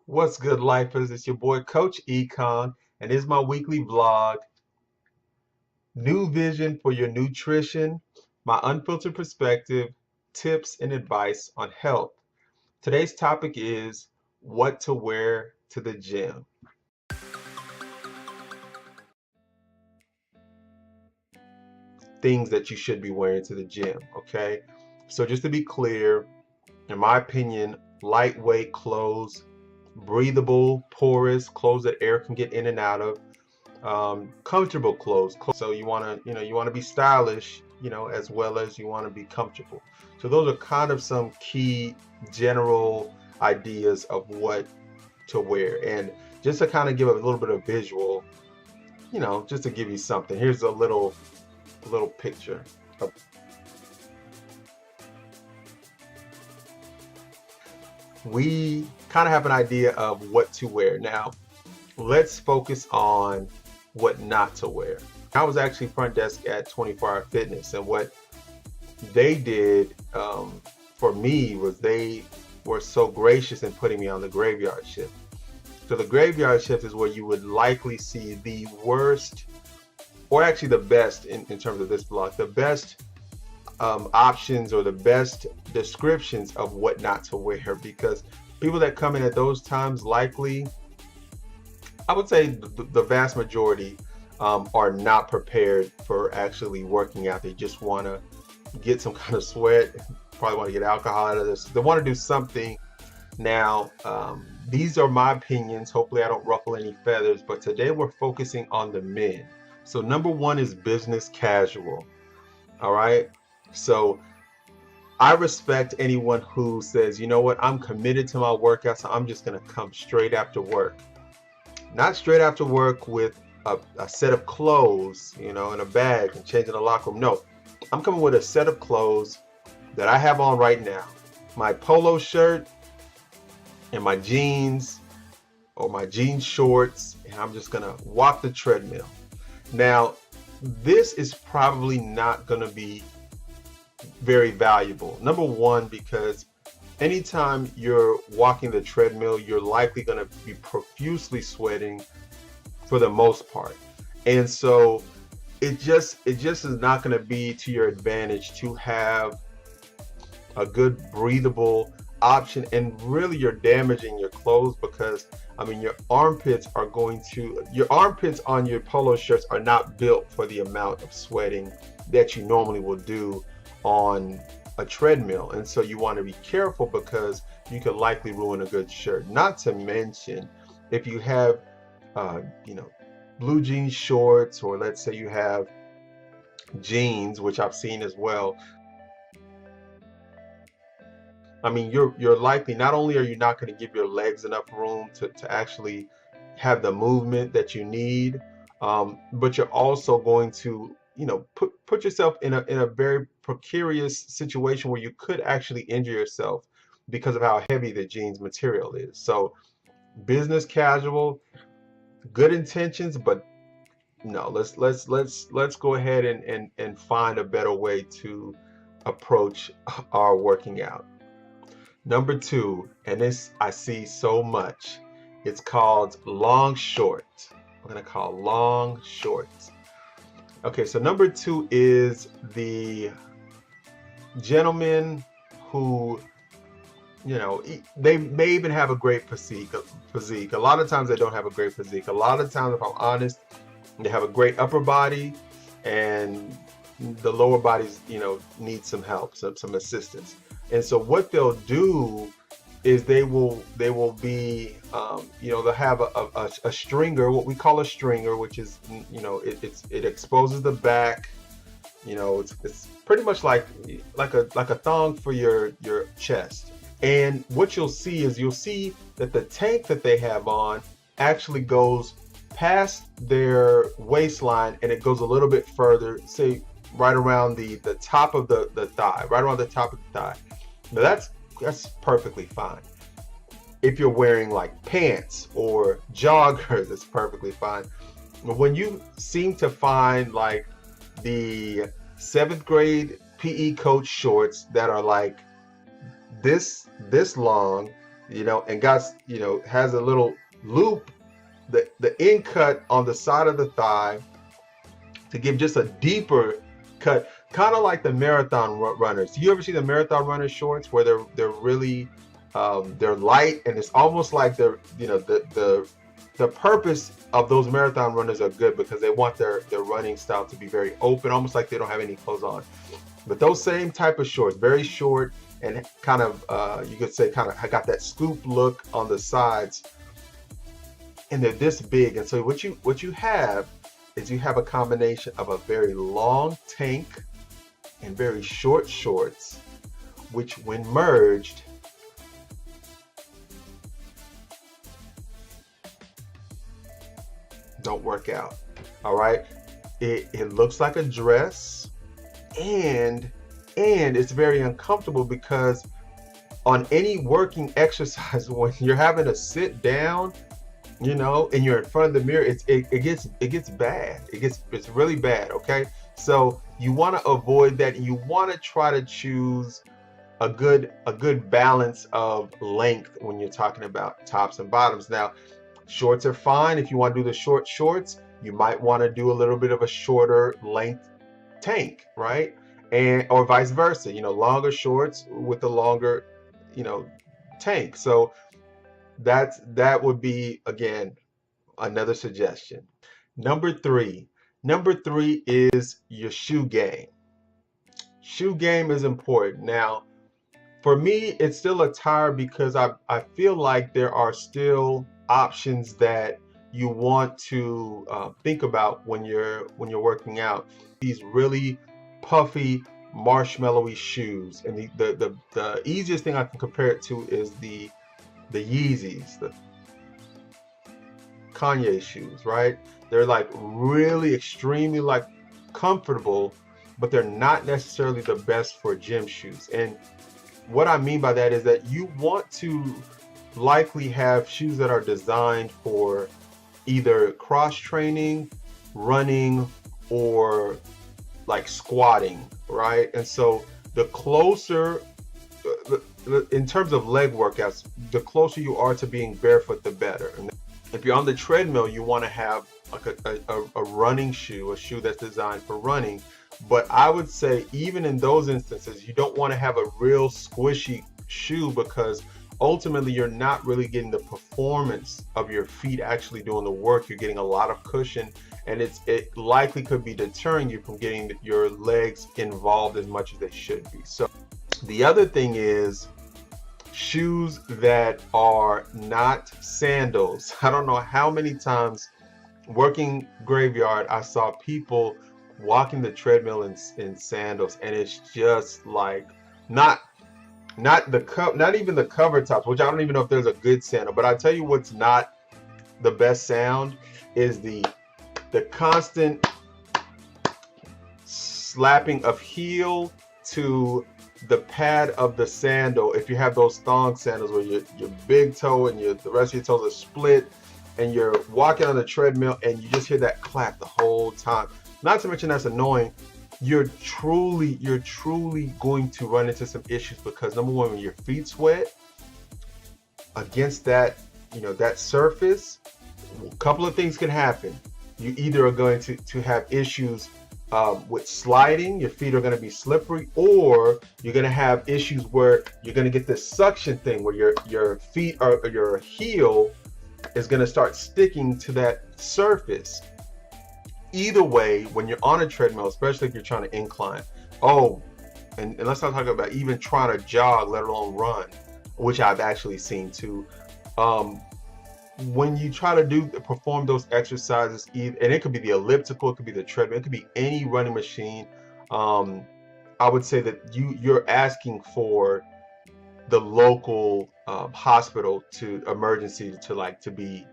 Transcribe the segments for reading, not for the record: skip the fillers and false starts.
What's good, lifers? It's your boy Coach Econ, and this is my weekly vlog. New vision for your nutrition, my unfiltered perspective, tips, and advice on health. Today's topic is what to wear to the gym. Things that you should be wearing to the gym, okay? So just to be clear, in my opinion, lightweight clothes, breathable, porous clothes that air can get in and out of, comfortable clothes. So you want to, you want to be stylish, as well as you want to be comfortable. So those are kind of some key general ideas of what to wear. And just to kind of give a little bit of visual, just to give you something. Here's a little picture. We kind of have an idea of what to wear. Now, let's focus on what not to wear. I was actually front desk at 24 Hour Fitness, and what they did for me was they were so gracious in putting me on the graveyard shift. So the graveyard shift is where you would likely see the worst, or actually the best in terms of this block, the best options or the best descriptions of what not to wear, because people that come in at those times likely, I would say the vast majority are not prepared for actually working out. They just want to get some kind of sweat, probably want to get alcohol out of this. They want to do something. Now, these are my opinions. Hopefully I don't ruffle any feathers, but today we're focusing on the men. So number one is business casual. All right. So I respect anyone who says, you know what, I'm committed to my workout, so I'm just going to come straight after work. Not straight after work with a set of clothes, in a bag and changing the locker room. No, I'm coming with a set of clothes that I have on right now. My polo shirt and my jeans or my jean shorts, and I'm just going to walk the treadmill. Now, this is probably not going to be very valuable. Number one, because anytime you're walking the treadmill, you're likely going to be profusely sweating for the most part. And so it just is not going to be to your advantage to have a good breathable option, and really you're damaging your clothes, because your armpits on your polo shirts are not built for the amount of sweating that you normally will do on a treadmill. And so you want to be careful, because you could likely ruin a good shirt. Not to mention, if you have blue jean shorts, or let's say you have jeans, which I've seen as well, you're likely, not only are you not going to give your legs enough room to actually have the movement that you need, but you're also going to, put yourself in a very precarious situation where you could actually injure yourself because of how heavy the jeans material is. So business casual, good intentions, but no, let's go ahead and find a better way to approach our working out. Number two, and this I see so much, it's called long short. We're going to call long shorts. Okay, so number two is the gentleman who, they may even have a great physique. A lot of times they don't have a great physique. A lot of times, if I'm honest, they have a great upper body, and the lower bodies, need some help, some assistance. And so what they'll do is they will be, they'll have a stringer, what we call a stringer, which is, it exposes the back. It's pretty much like a thong for your chest. And what you'll see that the tank that they have on actually goes past their waistline, and it goes a little bit further, say right around the top of the thigh, right around the top of the thigh. Now that's perfectly fine. If you're wearing like pants or joggers, it's perfectly fine. But when you seem to find like the 7th grade PE coach shorts that are like this long, and got, has a little loop, the end cut on the side of the thigh to give just a deeper cut, kind of like the marathon runners. Do you ever see the marathon runner shorts where they're really they're light, and it's almost like they're, the purpose of those marathon runners are good because they want their running style to be very open, almost like they don't have any clothes on. But those same type of shorts, very short and kind of, you could say, kind of got that scoop look on the sides, and they're this big. And so what you have is you have a combination of a very long tank and very short shorts, which when merged don't work out. All right, it looks like a dress, and it's very uncomfortable because on any working exercise, when you're having to sit down, and you're in front of the mirror, it gets bad. It's really bad. Okay, so you want to avoid that. You want to try to choose a good balance of length when you're talking about tops and bottoms. Now, shorts are fine. If you want to do the short shorts, you might want to do a little bit of a shorter length tank, right? And or vice versa, longer shorts with a longer, you know, tank. So that would be, again, another suggestion. Number three. Number three is your shoe game. Shoe game is important. Now, for me, it's still a tire because I feel like there are still options that you want to think about when you're working out. These really puffy, marshmallowy shoes, and the easiest thing I can compare it to is the Yeezys, the Kanye shoes, right? They're like really extremely like comfortable, but they're not necessarily the best for gym shoes. And what I mean by that is that you want to likely have shoes that are designed for either cross training, running, or like squatting, right? And so the closer, in terms of leg workouts, the closer you are to being barefoot, the better. And if you're on the treadmill, you want to have like a running shoe, a shoe that's designed for running. But I would say even in those instances, you don't want to have a real squishy shoe because ultimately you're not really getting the performance of your feet actually doing the work. You're getting a lot of cushion, and it likely could be deterring you from getting your legs involved as much as they should be. So the other thing is shoes that are not sandals. I don't know how many times working graveyard I saw people walking the treadmill in sandals, and it's just like not even the cover tops, which I don't even know if there's a good sandal. But I tell you what's not the best sound is the constant slapping of heel to the pad of the sandal. If you have those thong sandals where your big toe and the rest of your toes are split, and you're walking on the treadmill and you just hear that clap the whole time. Not to mention that's annoying. You're truly going to run into some issues because number one, when your feet sweat against that, that surface, a couple of things can happen. You either are going to have issues with sliding, your feet are going to be slippery, or you're going to have issues where you're going to get this suction thing where your feet or your heel is going to start sticking to that surface. Either way, when you're on a treadmill, especially if you're trying to incline, and let's not talk about even trying to jog, let alone run, which I've actually seen too. When you try to perform those exercises, and it could be the elliptical, it could be the treadmill, it could be any running machine, I would say that you're asking for the local hospital to emergency to be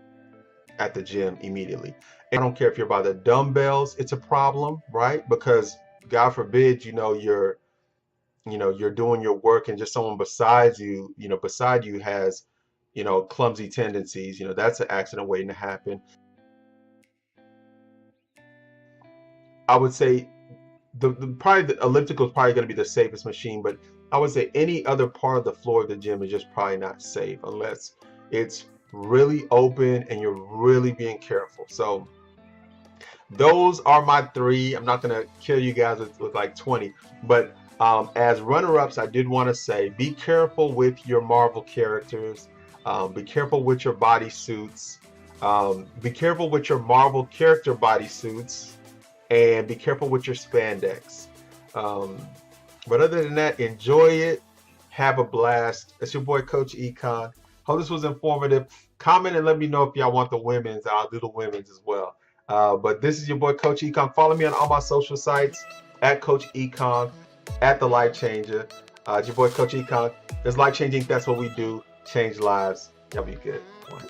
at the gym immediately. And I don't care if you're by the dumbbells, it's a problem, right? Because God forbid, you're doing your work and just someone beside you has, clumsy tendencies, that's an accident waiting to happen. I would say the elliptical is probably going to be the safest machine, but I would say any other part of the floor of the gym is just probably not safe unless it's really open and you're really being careful. So those are my three. I'm not gonna kill you guys with like 20, but as runner-ups, I did want to say be careful with your Marvel characters. Be careful with your bodysuits. Be careful with your Marvel character bodysuits, and be careful with your spandex. Um, but other than that, enjoy it. Have a blast. It's your boy, Coach Econ. Hope this was informative. Comment and let me know if y'all want the women's. I'll do the women's as well. But this is your boy, Coach Econ. Follow me on all my social sites at Coach Econ, at The Life Changer. It's your boy, Coach Econ. It's life changing. That's what we do. Change lives. Y'all be good. Bye.